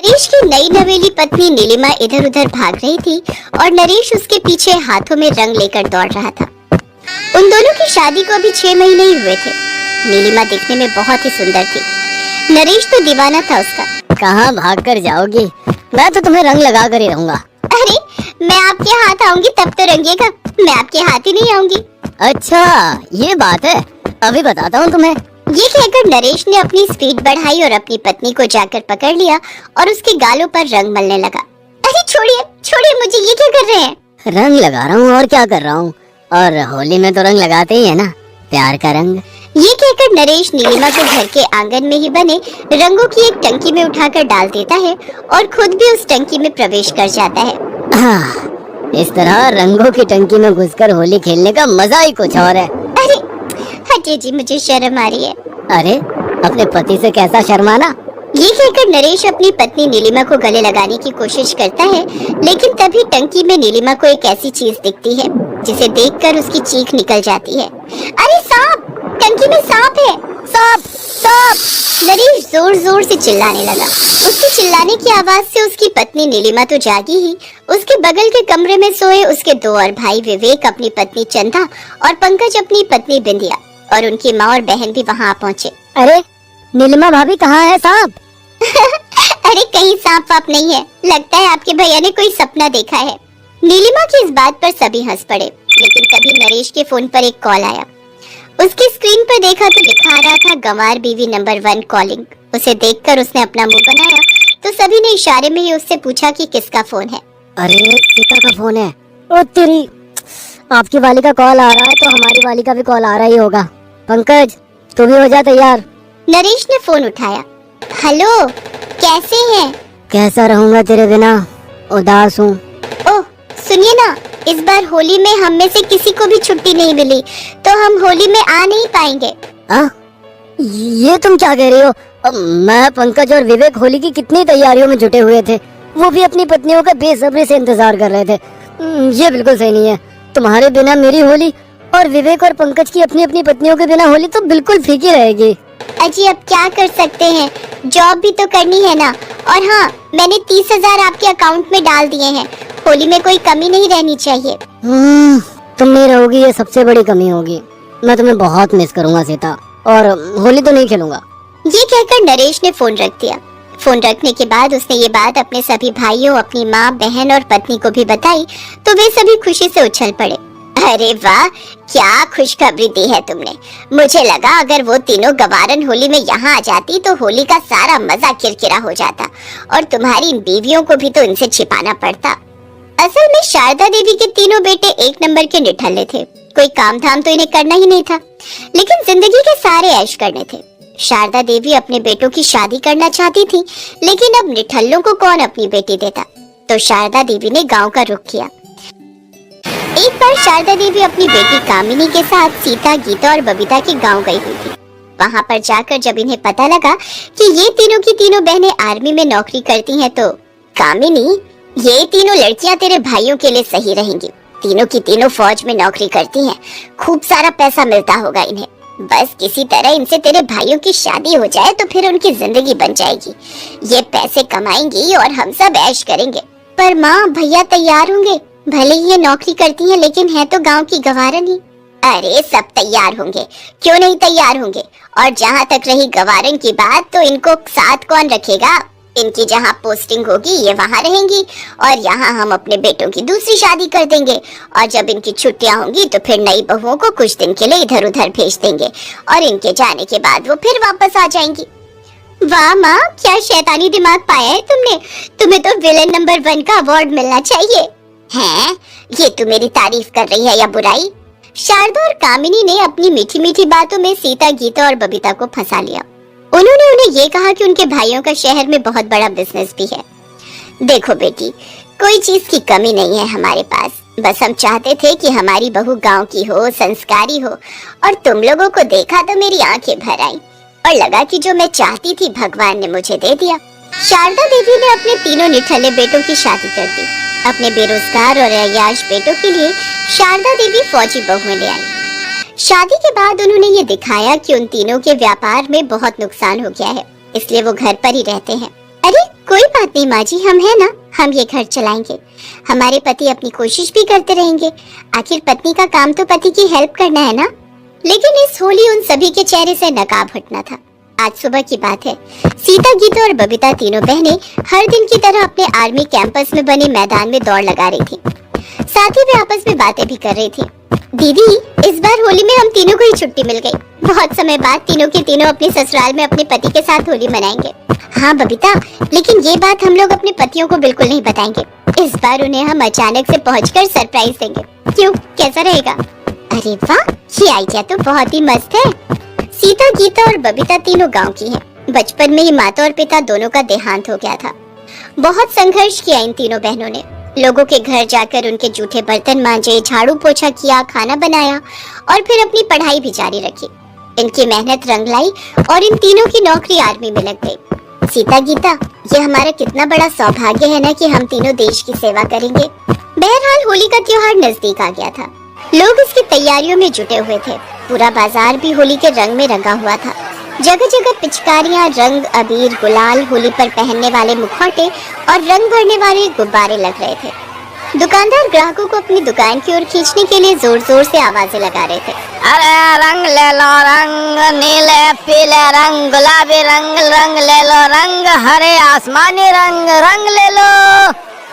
नरेश की नई नवेली पत्नी नीलिमा इधर उधर भाग रही थी और नरेश उसके पीछे हाथों में रंग लेकर दौड़ रहा था। उन दोनों की शादी को अभी 6 महीने ही हुए थे। नीलिमा दिखने में बहुत ही सुंदर थी। नरेश तो दीवाना था उसका। कहाँ भाग कर जाओगी? मैं तो तुम्हें रंग लगा कर ही रहूंगा। अरे मैं आपके हाथ आऊंगी तब तो रंगेगा, मैं आपके हाथ ही नहीं आऊंगी। अच्छा ये बात है, अभी बताता हूँ तुम्हें। ये कहकर नरेश ने अपनी स्पीड बढ़ाई और अपनी पत्नी को जाकर पकड़ लिया और उसके गालों पर रंग मलने लगा। अरे छोड़िए छोड़िए मुझे, ये क्या कर रहे हैं? रंग लगा रहा हूँ और क्या कर रहा हूँ, और होली में तो रंग लगाते ही है ना, प्यार का रंग। ये कहकर नरेश नीलिमा को घर के आंगन में ही बने रंगों की एक टंकी में उठाकर डाल देता है और खुद भी उस टंकी में प्रवेश कर जाता है। इस तरह रंगों की टंकी में घुसकर होली खेलने का मजा ही कुछ और है। अरे हटिए जी, मुझे शर्म आ रही है। अरे अपने पति से कैसा शर्माना। ये कहकर नरेश अपनी पत्नी नीलिमा को गले लगाने की कोशिश करता है, लेकिन तभी टंकी में नीलिमा को एक ऐसी चीज दिखती है जिसे देखकर उसकी चीख निकल जाती है। अरे सांप, टंकी में सांप है, सांप सांप। नरेश जोर जोर से चिल्लाने लगा। उसके चिल्लाने की आवाज से उसकी पत्नी नीलिमा तो जागी ही, उसके बगल के कमरे में सोए उसके 2 और भाई विवेक, अपनी पत्नी चंदा और पंकज अपनी पत्नी बिंदिया और उनकी माँ और बहन भी वहाँ पहुँचे। अरे नीलिमा भाभी कहाँ है सांप? अरे कहीं सांप वाप नहीं है, लगता है आपके भैया ने कोई सपना देखा है। नीलिमा की इस बात पर सभी हंस पड़े, लेकिन तभी नरेश के फोन पर एक कॉल आया। उसकी स्क्रीन पर देखा तो लिखा आ रहा था गंवार बीवी नंबर 1 कॉलिंग। उसे देखकर उसने अपना मुंह बनाया तो सभी ने इशारे में ही उससे पूछा कि किसका फोन है। अरे सीता का फोन है। ओ तेरी, आपकी वाली का कॉल आ रहा है तो हमारी वाली का भी कॉल आ रहा ही होगा। पंकज तू भी हो जा तैयार। नरेश ने फोन उठाया। हेलो, कैसे हैं? कैसा रहूंगा तेरे बिना, उदास हूँ। ओह सुनिए ना, इस बार होली में हम में से किसी को भी छुट्टी नहीं मिली तो हम होली में आ नहीं पाएंगे। ये तुम क्या कह रही हो? मैं, पंकज और विवेक होली की कितनी तैयारियों में जुटे हुए थे, वो भी अपनी पत्नियों का बेसब्री से इंतजार कर रहे थे। ये बिल्कुल सही नहीं है। तुम्हारे बिना मेरी होली और विवेक और पंकज की अपनी अपनी पत्नियों के बिना होली तो बिल्कुल फीकी रहेगी। अजी अब क्या कर सकते हैं, जॉब भी तो करनी है ना। और हाँ, मैंने 30,000 आपके अकाउंट में डाल दिए हैं, होली में कोई कमी नहीं रहनी चाहिए। तुम नहीं रहोगी ये सबसे बड़ी कमी होगी। मैं तुम्हें बहुत मिस करूंगा सीता, और होली तो नहीं खेलूंगा। ये कहकर नरेश ने फोन रख दिया। फोन रखने के बाद उसने ये बात अपने सभी भाइयों, अपनी माँ, बहन और पत्नी को भी बताई तो वे सभी खुशी से उछल पड़े। अरे वाह, क्या खुशखबरी दी है तुमने। मुझे लगा अगर वो तीनों गवारन होली में यहाँ आ जाती तो होली का सारा मजा किरकिरा हो जाता और तुम्हारी इन बीवियों को भी तो इनसे छिपाना पड़ता। असल में शारदा देवी के तीनों बेटे एक नंबर के निठल्ले थे। कोई काम धाम तो इन्हें करना ही नहीं था, लेकिन जिंदगी के सारे ऐश करने थे। शारदा देवी अपने बेटों की शादी करना चाहती थी, लेकिन अब निठल्लों को कौन अपनी बेटी देता, तो शारदा देवी ने गांव का रुख किया। एक बार शारदा देवी अपनी बेटी कामिनी के साथ सीता, गीता और बबीता के गांव गई हुई थी। वहां पर जाकर जब इन्हें पता लगा कि ये तीनों की तीनों बहनें आर्मी में नौकरी करती हैं, तो कामिनी, ये तीनों लड़कियां तेरे भाइयों के लिए सही रहेंगी। तीनों की तीनों फौज में नौकरी करती हैं, खूब सारा पैसा मिलता होगा इन्हें। बस किसी तरह इनसे तेरे भाइयों की शादी हो जाए तो फिर उनकी जिंदगी बन जाएगी। ये पैसे कमाएंगी और हम सब ऐश करेंगे। पर माँ, भैया तैयार होंगे? भले ही ये नौकरी करती हैं, लेकिन है तो गांव की गवारन ही। अरे सब तैयार होंगे, क्यों नहीं तैयार होंगे। और जहाँ तक रही गवारन की बात, तो इनको साथ कौन रखेगा। इनकी जहाँ पोस्टिंग होगी ये वहाँ रहेंगी और यहाँ हम अपने बेटों की दूसरी शादी कर देंगे। और जब इनकी छुट्टियाँ होंगी तो फिर नई बहुओं को कुछ दिन के लिए इधर उधर भेज देंगे और इनके जाने के बाद वो फिर वापस आ जाएंगी। वाह माँ, क्या शैतानी दिमाग पाया है तुमने। तुम्हें तो विलेन नंबर 1 का अवार्ड मिलना चाहिए। हैं? ये तू मेरी तारीफ कर रही है या बुराई? शारदा और कामिनी ने अपनी मीठी मीठी बातों में सीता, गीता और बबीता को फंसा लिया। उन्होंने उन्हें ये कहा कि उनके भाइयों का शहर में बहुत बड़ा बिजनेस भी है। देखो बेटी, कोई चीज की कमी नहीं है हमारे पास, बस हम चाहते थे कि हमारी बहू गांव की हो, संस्कारी हो। और तुम लोगों को देखा तो मेरी आंखें भर आई और लगा कि जो मैं चाहती थी भगवान ने मुझे दे दिया। शारदा देवी ने अपने तीनों निठल्ले बेटों की शादी कर दी। अपने बेरोजगार और अय्याश बेटों के लिए शारदा देवी फौजी बहुएं ले आई। शादी के बाद उन्होंने ये दिखाया कि उन तीनों के व्यापार में बहुत नुकसान हो गया है, इसलिए वो घर पर ही रहते हैं। अरे कोई बात नहीं माँ जी, हम है ना, हम ये घर चलाएंगे। हमारे पति अपनी कोशिश भी करते रहेंगे, आखिर पत्नी का काम तो पति की हेल्प करना है ना। लेकिन इस होली उन सभी के चेहरे से नकाब हटना था। आज सुबह की बात है, सीता, गीता और बबीता तीनों बहनें हर दिन की तरह अपने आर्मी कैंपस में बने मैदान में दौड़ लगा रही थी। साथ ही वे आपस में बातें भी कर रही थी। दीदी, इस बार होली में हम तीनों को ही छुट्टी मिल गई। बहुत समय बाद तीनों के तीनों अपने ससुराल में अपने पति के साथ होली मनाएंगे। हाँ बबीता, लेकिन ये बात हम लोग अपने पतियों को बिल्कुल नहीं बताएंगे। इस बार उन्हें हम अचानक से पहुंचकर सरप्राइज देंगे। क्यों, कैसा रहेगा? अरे वाह, ये आइडिया तो बहुत ही मस्त है। सीता, गीता और बबीता तीनों गांव की हैं। बचपन में ही माता और पिता दोनों का देहांत हो गया था। बहुत संघर्ष किया इन तीनों बहनों ने। लोगों के घर जाकर उनके जूठे बर्तन मांजे, झाड़ू पोछा किया, खाना बनाया और फिर अपनी पढ़ाई भी जारी रखी। इनकी मेहनत रंग लाई और इन तीनों की नौकरी आर्मी में लग गई। सीता, गीता, ये हमारा कितना बड़ा सौभाग्य है ना कि हम तीनों देश की सेवा करेंगे। बहरहाल होली का त्योहार नजदीक आ गया था। लोग इसकी तैयारियों में जुटे हुए थे। पूरा बाजार भी होली के रंग में रंगा हुआ था। जगह जगह पिचकारियां, रंग, अबीर, गुलाल, होली पर पहनने वाले मुखौटे और रंग भरने वाले गुब्बारे लग रहे थे। दुकानदार ग्राहकों को अपनी दुकान की ओर खींचने के लिए जोर जोर से आवाजें लगा रहे थे। अरे रंग ले लो, रंग नीले पीले रंग, गुलाबी रंग, रंग ले लो, रंग हरे आसमानी रंग, रंग ले लो।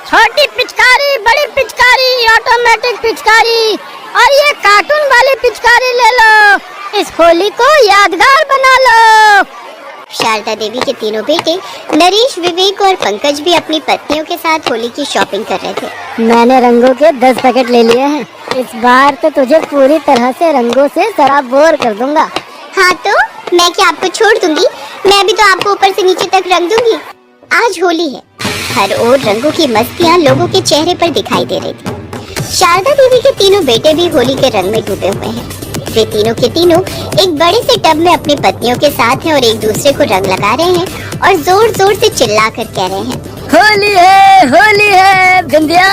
छोटी पिचकारी, बड़ी पिचकारी, ऑटोमेटिक पिचकारी और ये कार्टून वाली पिचकारी ले लो। इस होली को यादगार बना लो। शारदा देवी के तीनों बेटे नरेश, विवेक और पंकज भी अपनी पत्नियों के साथ होली की शॉपिंग कर रहे थे। मैंने रंगों के 10 पैकेट ले लिए हैं। इस बार तो तुझे पूरी तरह से रंगों से सराबोर कर दूंगा। हाँ तो मैं क्या आपको छोड़ दूंगी? मैं भी तो आपको ऊपर से नीचे तक रंग दूंगी। आज होली है, हर ओर रंगों की मस्तियाँ लोगों के चेहरे पर दिखाई दे रही थी। शारदा देवी के तीनों बेटे भी होली के रंग में डूबे हुए हैं। वे तीनों के तीनों एक बड़े से टब में अपनी पत्नियों के साथ हैं और एक दूसरे को रंग लगा रहे हैं और जोर जोर से चिल्लाकर कह रहे हैं, होली है बिंदिया।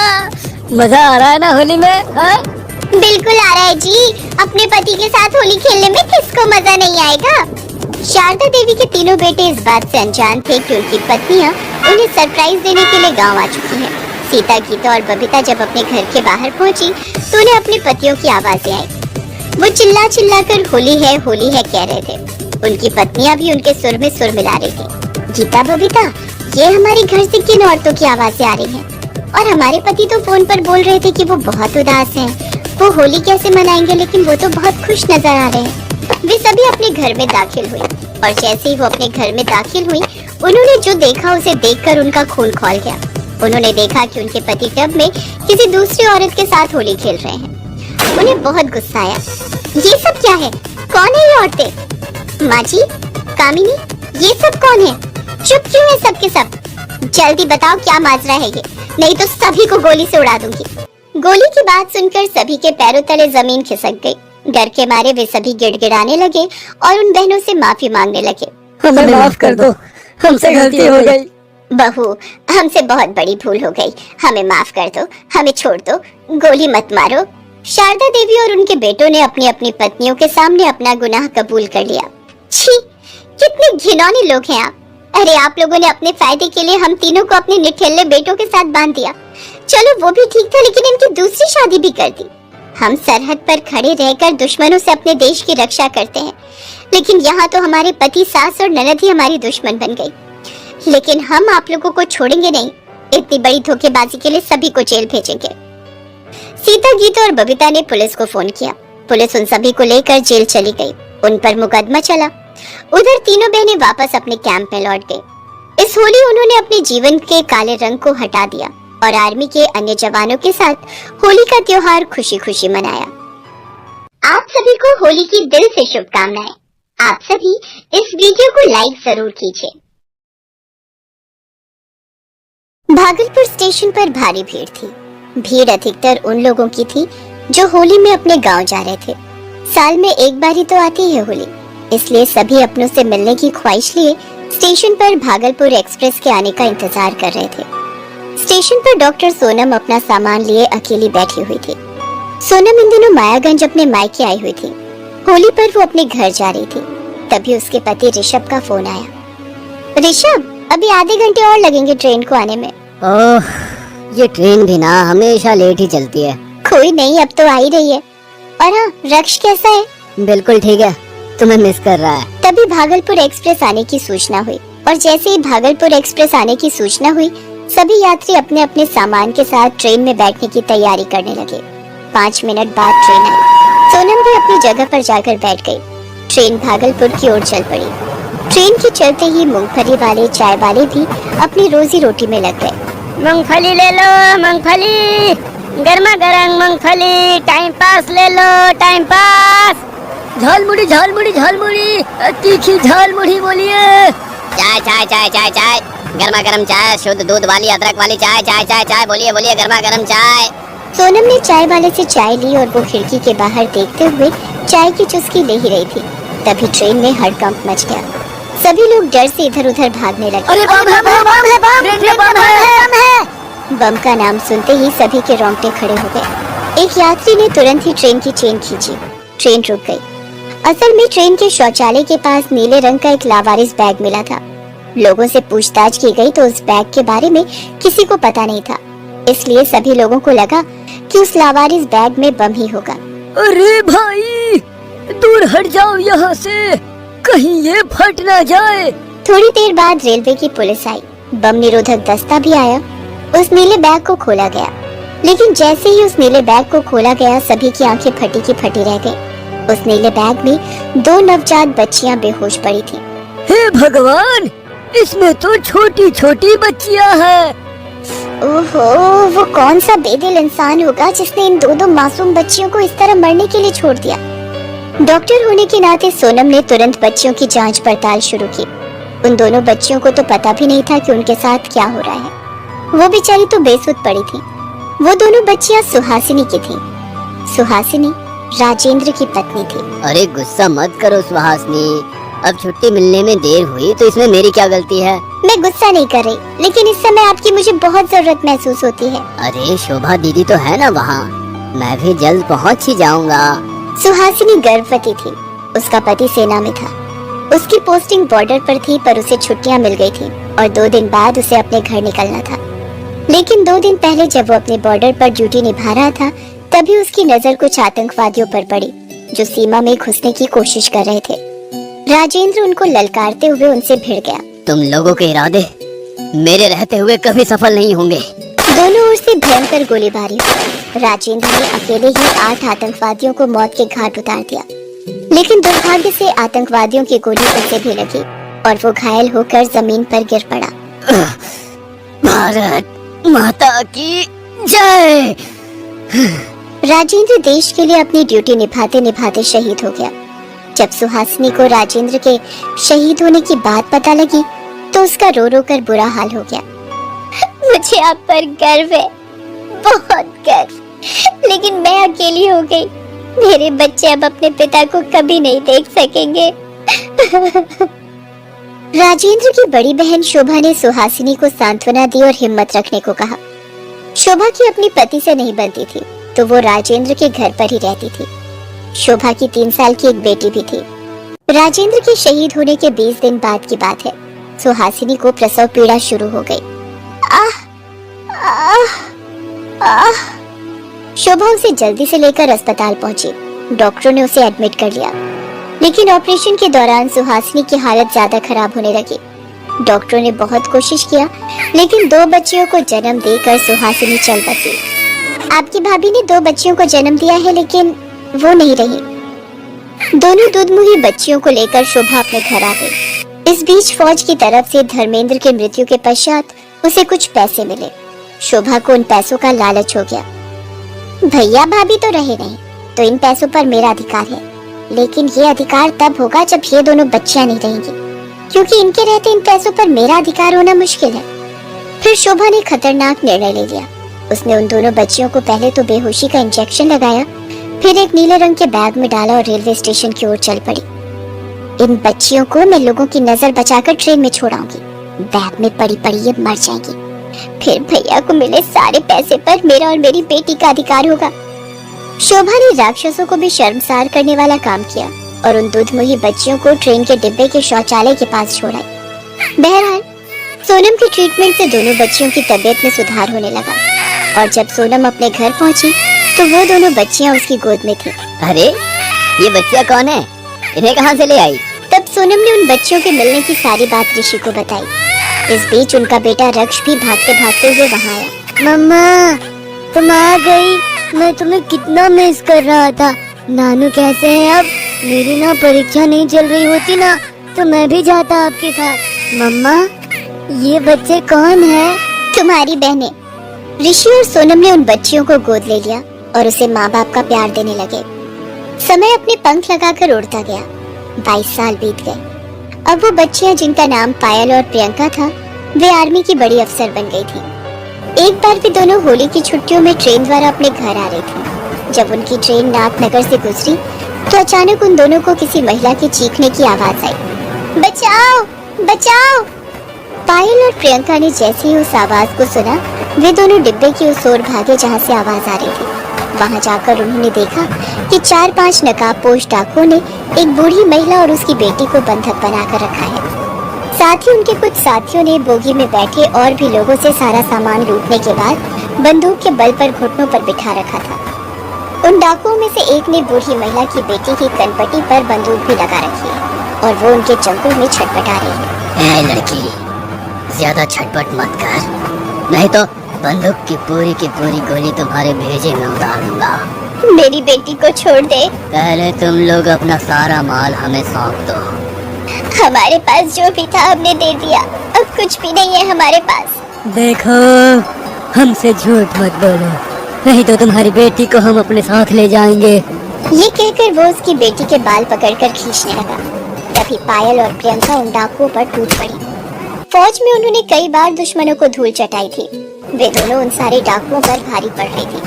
मजा आ रहा है ना होली में? हा? बिल्कुल आ रहा है जी। अपने पति के साथ होली खेलने में किसको मजा नहीं आएगा। शारदा देवी के तीनों बेटे इस बात से अनजान थे कि उनकी पत्नियां उन्हें सरप्राइज देने के लिए गांव आ चुकी हैं। सीता, गीता और बबीता जब अपने घर के बाहर पहुंची तो उन्हें अपने पतियों की आवाजें आई। वो चिल्ला चिल्ला कर होली है कह रहे थे। उनकी पत्नियां भी उनके सुर में सुर मिला रही थी। गीता, बबीता, ये हमारे घर से किन औरतों की आवाजें आ रही हैं? और हमारे पति तो फोन पर बोल रहे थे कि वो बहुत उदास हैं। वो होली कैसे मनाएंगे, लेकिन वो तो बहुत खुश नजर आ रहे हैं। वे सभी अपने घर में दाखिल हुई और जैसे ही वो अपने घर में दाखिल हुई, उन्होंने जो देखा उसे देखकर उनका खून खौल गया। उन्होंने देखा कि उनके पति टब में किसी दूसरी औरत के साथ होली खेल रहे हैं। उन्हें बहुत गुस्सा आया। ये सब क्या है? कौन है ये औरतें? माँ जी, कामिनी, ये सब कौन है? चुप क्यों है सब के सब? जल्दी बताओ क्या माजरा है ये, नहीं तो सभी को गोली से उड़ा दूंगी। गोली की बात सुनकर सभी के पैरों तले जमीन खिसक गई। डर के मारे वे सभी गिड़गिड़ाने लगे और उन बहनों से माफी मांगने लगे। हमें माफ कर दो, हमसे गलती हो गई। बहू, हमसे बहुत बड़ी भूल हो गई, हमें माफ कर दो, हमें छोड़ दो, गोली मत मारो। शारदा देवी और उनके बेटों ने अपनी अपनी पत्नियों के सामने अपना गुनाह कबूल कर लिया। छी, कितने घिनौने लोग हैं आप। अरे आप लोगों ने अपने फायदे के लिए हम तीनों को अपने निठल्ले बेटों के साथ बांध दिया। चलो वो भी ठीक था, लेकिन इनकी दूसरी शादी भी कर दी। हम सरहद पर खड़े रहकर दुश्मनों से अपने देश की रक्षा करते हैं, लेकिन यहाँ तो हमारे पति, सास और ननद ही हमारी दुश्मन बन गई। लेकिन हम आप लोगों को छोड़ेंगे नहीं। इतनी बड़ी धोखेबाजी के लिए सभी को जेल भेजेंगे। सीता, गीता और बबीता ने पुलिस को फोन किया। पुलिस उन सभी को लेकर जेल चली गई। उन पर मुकदमा चला। उधर तीनों बहनें वापस अपने कैंप में लौट गई। इस होली उन्होंने अपने जीवन के काले रंग को हटा दिया और आर्मी के अन्य जवानों के साथ होली का त्योहार खुशी खुशी मनाया। आप सभी को होली की दिल से शुभकामनाएं। आप सभी इस वीडियो को लाइक जरूर कीजिए। भागलपुर स्टेशन पर भारी भीड़ थी। भीड़ अधिकतर उन लोगों की थी जो होली में अपने गांव जा रहे थे। साल में एक बार ही तो आती है होली, इसलिए सभी अपनों से मिलने की ख्वाहिश लिए स्टेशन पर भागलपुर एक्सप्रेस के आने का इंतजार कर रहे थे। स्टेशन पर डॉक्टर सोनम अपना सामान लिए अकेली बैठी हुई थी। सोनम इन दिनों मायागंज अपने मायके आई हुई थी। होली पर वो अपने घर जा रही थी। तभी उसके पति ऋषभ का फोन आया। ऋषभ, अभी आधे घंटे और लगेंगे ट्रेन को आने में। ओह, ये ट्रेन भी ना हमेशा लेट ही चलती है। कोई नहीं, अब तो आ ही रही है। और हाँ, रक्ष कैसा है? बिल्कुल ठीक है, तुम्हें मिस कर रहा है। तभी भागलपुर एक्सप्रेस आने की सूचना हुई और जैसे ही भागलपुर एक्सप्रेस आने की सूचना हुई, सभी यात्री अपने अपने सामान के साथ ट्रेन में बैठने की तैयारी करने लगे। 5 मिनट बाद ट्रेन आई। सोनम भी अपनी जगह पर जाकर बैठ गई। ट्रेन भागलपुर की ओर चल पड़ी। ट्रेन के चलते ही मूंगफली वाले, चाय वाले भी अपनी रोजी रोटी में लग गए। मूंगफली ले लो, मूंगफली, गर्मा गर्म मूंगफली, टाइम पास ले लो, टाइम पास। झालमुड़ी झालमुड़ी झालमुड़ी, तीखी झालमुड़ी बोलिए। चाय चाय चाय चाय चाय, गर्मा गर्म चाय, शुद्ध दूध वाली, अदरक वाली चाय, चाय चाय चाय, बोलिए बोलिए, गर्मा गर्म चाय। सोनम ने चाय वाले से चाय ली और वो खिड़की के बाहर देखते हुए चाय की चुस्की ले ही रही थी। तभी ट्रेन में हड़कंप मच गया। सभी लोग डर से इधर उधर भागने लगे। अरे बम है, बम है, बम है। बम का नाम सुनते ही सभी के रोंगटे खड़े हो गए। एक यात्री ने तुरंत ही ट्रेन की चेन खींची। ट्रेन रुक गई। असल में ट्रेन के शौचालय के पास नीले रंग का एक लावारिस बैग मिला था। लोगों से पूछताछ की गई तो उस बैग के बारे में किसी को पता नहीं था, इसलिए सभी लोगों को लगा कि उस लावारिस बैग में बम ही होगा। अरे भाई, दूर हट जाओ यहाँ से, कहीं ये फट ना जाए। थोड़ी देर बाद रेलवे की पुलिस आई। बम निरोधक दस्ता भी आया। उस नीले बैग को खोला गया, लेकिन जैसे ही उस नीले बैग को खोला गया, सभी की आंखें फटी की फटी रह गई। उस नीले बैग में 2 नवजात बच्चियां बेहोश पड़ी थी। हे भगवान, इसमें तो छोटी छोटी बच्चियां हैं। ओहो, वो कौन सा बेदिल इंसान होगा जिसने इन 2 मासूम बच्चियों को इस तरह मरने के लिए छोड़ दिया। डॉक्टर होने के नाते सोनम ने तुरंत बच्चियों की जांच पड़ताल शुरू की। उन दोनों बच्चियों को तो पता भी नहीं था कि उनके साथ क्या हो रहा है। वो बेचारी तो बेसुध पड़ी थी। वो दोनों बच्चियां सुहासिनी की थीं। सुहासिनी राजेंद्र की पत्नी थी। अरे गुस्सा मत करो सुहासिनी, अब छुट्टी मिलने में देर हुई तो इसमें मेरी क्या गलती है? मैं गुस्सा नहीं कर रही, लेकिन इस समय आपकी मुझे बहुत जरूरत महसूस होती है। अरे शोभा दीदी तो है ना वहाँ, मैं भी जल्द पहुँच ही जाऊँगा। सुहासिनी गर्भवती थी। उसका पति सेना में था। उसकी पोस्टिंग बॉर्डर पर थी, पर उसे छुट्टियां मिल गई थी और 2 दिन बाद उसे अपने घर निकलना था। लेकिन 2 दिन पहले जब वो अपने बॉर्डर पर ड्यूटी निभा रहा था, तभी उसकी नजर कुछ आतंकवादियों पर पड़ी जो सीमा में घुसने की कोशिश कर रहे थे। राजेंद्र उनको ललकारते हुए उनसे भिड़ गया। तुम लोगों के इरादे मेरे रहते हुए कभी सफल नहीं होंगे। दोनों ओर से भयंकर गोलीबारी हुई। राजेंद्र ने अकेले ही 8 आतंकवादियों को मौत के घाट उतार दिया, लेकिन दुर्भाग्य से आतंकवादियों की गोली उसे भी लगी और वो घायल होकर जमीन पर गिर पड़ा। भारत माता की जय। राजेंद्र देश के लिए अपनी ड्यूटी निभाते निभाते शहीद हो गया। जब सुहासिनी को राजेंद्र के शहीद होने की बात पता लगी तो उसका रो रो कर बुरा हाल हो गया। मुझे आप पर गर्व है, बहुत गर्व, लेकिन मैं अकेली हो गई। मेरे बच्चे अब अपने पिता को कभी नहीं देख सकेंगे। राजेंद्र की बड़ी बहन शोभा ने सुहासिनी को सांत्वना दी और हिम्मत रखने को कहा। शोभा की अपनी पति से नहीं बनती थी, तो वो राजेंद्र के घर पर ही रहती थी। शोभा की 3 साल की एक बेटी भी थी। राजेंद्र के शहीद होने के 20 दिन बाद की बात है। सुहासिनी को प्रसव पीड़ा शुरू हो गई। आह, आह, आह। शोभा उसे जल्दी से लेकर अस्पताल पहुंची। डॉक्टरों ने उसे एडमिट कर लिया, लेकिन ऑपरेशन के दौरान सुहासिनी की हालत ज्यादा खराब होने लगी। डॉक्टरों ने बहुत कोशिश किया, लेकिन 2 बच्चियों को जन्म देकर सुहासिनी चल बसी। आपकी भाभी ने 2 बच्चियों को जन्म दिया है, लेकिन वो नहीं रही। दोनों दूधमुही बच्चियों को लेकर शोभा अपने घर आ गई। इस बीच फौज की तरफ से धर्मेंद्र के मृत्यु के पश्चात उसे कुछ पैसे मिले। शोभा को उन पैसों का लालच हो गया। भैया भाभी तो रहे नहीं, तो इन पैसों पर मेरा अधिकार है, लेकिन ये अधिकार तब होगा जब ये दोनों बच्चियां नहीं रहेंगी, क्योंकि इनके रहते इन पैसों पर मेरा अधिकार होना मुश्किल है। फिर शोभा ने खतरनाक निर्णय ले लिया। उसने उन दोनों बच्चियों को पहले तो बेहोशी का इंजेक्शन लगाया, फिर एक नीले रंग के बैग में डाला और रेलवे स्टेशन की ओर चल पड़ी। इन बच्चियों को मैं लोगों की नजर बचाकर ट्रेन में छोड़ाऊंगी। बैग में पड़ी पड़ी ये मर जाएंगी। फिर भैया को मिले सारे पैसे पर मेरा और मेरी बेटी का अधिकार होगा। शोभा ने राक्षसों को भी शर्मसार करने वाला काम किया और उन दूधमुही बच्चियों को ट्रेन के डिब्बे के शौचालय के पास छोड़ा। बहरहाल सोनम के ट्रीटमेंट से दोनों बच्चियों की तबीयत में सुधार होने लगा और जब सोनम अपने घर पहुंची तो वो दोनों बच्चियां उसकी गोद में थी। अरे ये बच्चियाँ कौन है, इन्हें कहाँ से ले आई? तब सोनम ने उन बच्चियों के मिलने की सारी बात ऋषि को बताई। इस बीच उनका बेटा रक्ष भी भागते भागते हुए वहाँ आया। मम्मा तुम आ गई, मैं तुम्हें कितना मिस कर रहा था। नानू कैसे हैं अब? मेरी ना परीक्षा नहीं चल रही होती ना तो मैं भी जाता आपके साथ। मम्मा ये बच्चे कौन है? तुम्हारी बहनें। ऋषि और सोनम ने उन बच्चियों को गोद ले लिया और उसे माँ बाप का प्यार देने लगे। समय अपने पंख लगाकर उड़ता गया। 22 साल बीत गए। अब वो बच्चियां जिनका नाम पायल और प्रियंका था, वे आर्मी की बड़ी अफसर बन गई थी। एक बार भी दोनों होली की छुट्टियों में ट्रेन द्वारा अपने घर आ रही थी। जब उनकी ट्रेन नाथनगर से गुजरी तो अचानक उन दोनों को किसी महिला के चीखने की आवाज आई। बचाओ बचाओ। पायल और प्रियंका ने जैसे ही उस आवाज को सुना, वे दोनों डिब्बे की उस ओर भागे जहाँ से आवाज आ रही थी। वहाँ जाकर उन्होंने देखा कि 4-5 नकाबपोश डाकुओं ने एक बूढ़ी महिला और उसकी बेटी को बंधक बनाकर रखा है। साथ ही उनके कुछ साथियों ने बोगी में बैठे और भी लोगों से सारा सामान लूटने के बाद बंदूक के बल पर घुटनों पर बिठा रखा था। उन डाकुओं में से एक ने बूढ़ी महिला की बेटी की कनपटी पर बंदूक भी लगा रखी है और वो उनके चंगुल में छटपटा रही है। ए लड़की, ज्यादा छटपट मत कर, नहीं तो बंदूक की पूरी गोली तुम्हारे भेजे में उतार दूंगा। मेरी बेटी को छोड़ दे। पहले तुम लोग अपना सारा माल हमें सौंप दो। हमारे पास जो भी था हमने दे दिया, अब कुछ भी नहीं है हमारे पास। देखो हमसे झूठ मत बोलो, नहीं तो तुम्हारी बेटी को हम अपने साथ ले जाएंगे। ये कहकर वो उसकी बेटी के बाल पकड़कर खींचने लगा। तभी पायल और प्रियंका उन डाकुओं पर टूट पड़ी। फौज में उन्होंने कई बार दुश्मनों को धूल चटाई थी। वे दोनों उन सारे डाकुओं पर भारी पड़ रही थी।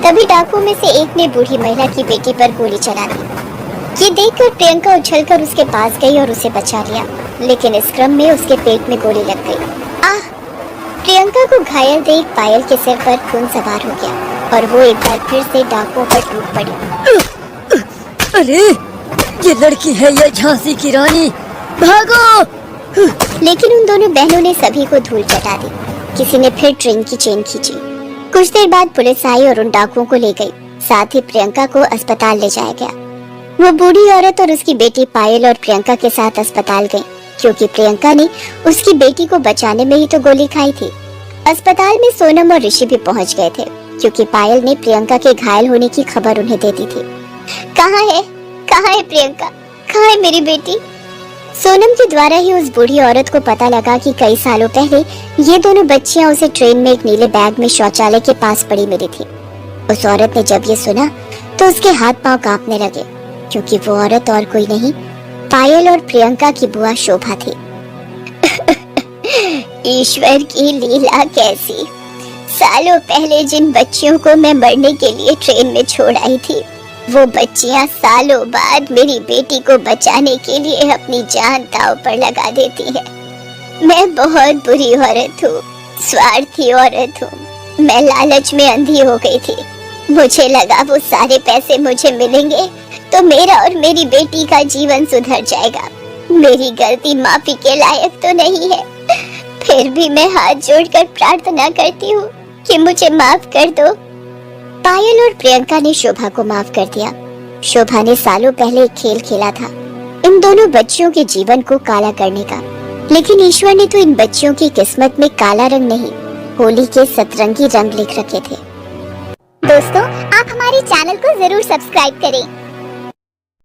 तभी डाकुओं में से एक ने बूढ़ी महिला की बेटी पर गोली चला दी। ये देखकर प्रियंका उछलकर उसके पास गई और उसे बचा लिया, लेकिन इस क्रम में उसके पेट में गोली लग गई। आह! प्रियंका को घायल देख पायल के सिर पर खून सवार हो गया और वो एक बार फिर से डाकुओं पर टूट पड़ी। अरे ये लड़की है ये झांसी की रानी, भागो! लेकिन उन दोनों बहनों ने सभी को धूल चटा दी। किसी ने फिर ट्रेन की चेन खींची। कुछ देर बाद पुलिस आई और उन डाकुओं को ले गई। साथ ही प्रियंका को अस्पताल ले जाया गया। वो बूढ़ी औरत और उसकी बेटी पायल और प्रियंका के साथ अस्पताल गई, क्योंकि प्रियंका ने उसकी बेटी को बचाने में ही तो गोली खाई थी। अस्पताल में सोनम और ऋषि भी पहुंच गए थे, क्योंकि पायल ने प्रियंका के घायल होने की खबर उन्हें दे दी थी। कहाँ है प्रियंका? कहाँ है मेरी बेटी? सोनम के द्वारा ही उस बूढ़ी औरत को पता लगा कि कई सालों पहले ये दोनों बच्चियां उसे ट्रेन में एक नीले बैग में शौचालय के पास पड़ी मिली थी। उस औरत ने जब ये सुना तो उसके हाथ पांव कांपने लगे, क्योंकि वो औरत और कोई नहीं, पायल और प्रियंका की बुआ शोभा थी। ईश्वर की लीला कैसी! सालों पहले जिन बच्चियों को मैं मरने के लिए ट्रेन में छोड़ आई थी, वो बच्चियां सालों बाद मेरी बेटी को बचाने के लिए अपनी जान दांव पर लगा देती है। मैं बहुत बुरी औरत हूँ, स्वार्थी औरत हूँ। मैं लालच में अंधी हो गई थी। मुझे लगा वो सारे पैसे मुझे मिलेंगे तो मेरा और मेरी बेटी का जीवन सुधर जाएगा। मेरी गलती माफी के लायक तो नहीं है, फिर भी मैं हाथ जोड़कर प्रार्थना करती हूँ कि मुझे माफ कर दो। पायल और प्रियंका ने शोभा को माफ कर दिया। शोभा ने सालों पहले एक खेल खेला था, इन दोनों बच्चियों के जीवन को काला करने का, लेकिन ईश्वर ने तो इन बच्चियों की किस्मत में काला रंग नहीं, होली के सतरंगी रंग लिख रखे थे। दोस्तों, आप हमारे चैनल को जरूर सब्सक्राइब करें